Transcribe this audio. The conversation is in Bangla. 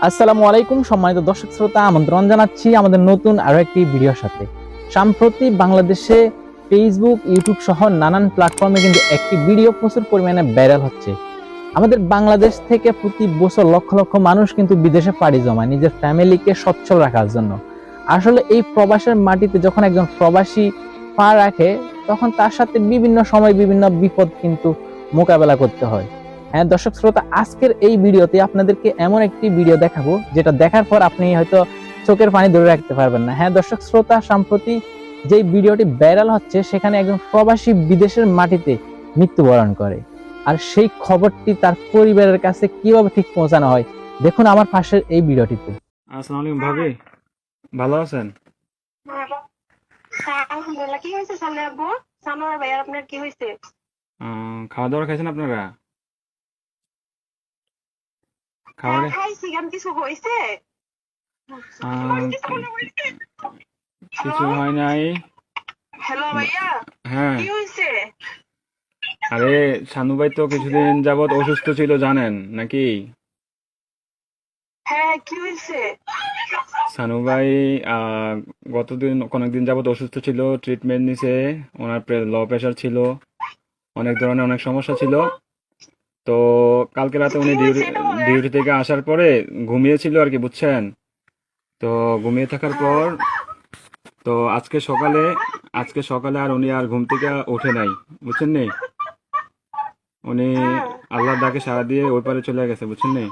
আসসালামু আলাইকুম সম্মানিত দর্শক শ্রোতা, আমন্ত্রণ জানাচ্ছি আমাদের নতুন আরো একটি ভিডিওর সাথে। সম্প্রতি বাংলাদেশে ফেসবুক, ইউটিউব সহ নানান প্ল্যাটফর্মে কিন্তু একটি ভিডিও প্রচুর পরিমাণে ভাইরাল হচ্ছে। আমাদের বাংলাদেশ থেকে প্রতি বছর লক্ষ লক্ষ মানুষ কিন্তু বিদেশে পাড়ি জমায় নিজের ফ্যামিলিকে সচ্ছল রাখার জন্য। আসলে এই প্রবাসের মাটিতে যখন একজন প্রবাসী পা রাখে, তখন তার সাথে বিভিন্ন সময় বিভিন্ন বিপদ কিন্তু মোকাবেলা করতে হয়। হ্যাঁ দর্শক শ্রোতা, আজকের এই ভিডিওতে আপনাদেরকে এমন একটি ভিডিও দেখাবো যেটা দেখার পর আপনি হয়তো চোখের পানি ধরে রাখতে পারবেন না। হ্যাঁ দর্শক শ্রোতা, সম্প্রতি যে ভিডিওটি ভাইরাল হচ্ছে সেখানে একজন প্রবাসী বিদেশের মাটিতে মৃত্যুবরণ করে, আর সেই খবরটি তার পরিবারের কাছে কিভাবে ঠিক পৌঁছানো হয় দেখুন আমার পাশের এই ভিডিওটিতে। আসসালামু আলাইকুম ভাবি, ভালো আছেন? হ্যাঁ, আলহামদুলিল্লাহ। কি হয়েছে সামনে আব্বু? সানোয়ার ভাই, আর আপনার কি হয়েছে? খাওয়া দাওয়া খাইছেন আপনারা? হ্যাঁ, খাবারে খাইছি। কেন কিছু হয়েছে? কিছু হয় নাই। হ্যালো ভাইয়া, হ্যাঁ, কি হয়েছে? আরে শানু ভাই তো কিছুদিন যাবত অসুস্থ ছিল জানেন নাকি? হ্যাঁ, কি হয়েছে? শানু ভাই অনেকদিন যাবত অসুস্থ ছিল, ট্রিটমেন্ট নিছে। ওনার লো প্রেশার ছিল, অনেক ধরনের অনেক সমস্যা ছিল। তো কালকে রাতে কি উনি হয়েছে এটা বলেন। ডিউটি থেকে আসার পরে ঘুমিয়েছিল আর কি, বুঝছেন? তো ঘুমিয়ে থাকার হ্যাঁ, পর তো আজকে সকালে আর উনি আর ঘুম থেকে ওঠে নাই, বুঝছেন নি? উনি হ্যাঁ। আল্লাহর ডাকে সাড়া দিয়ে ওই পারে চলে গেছে, বুঝছেন নি?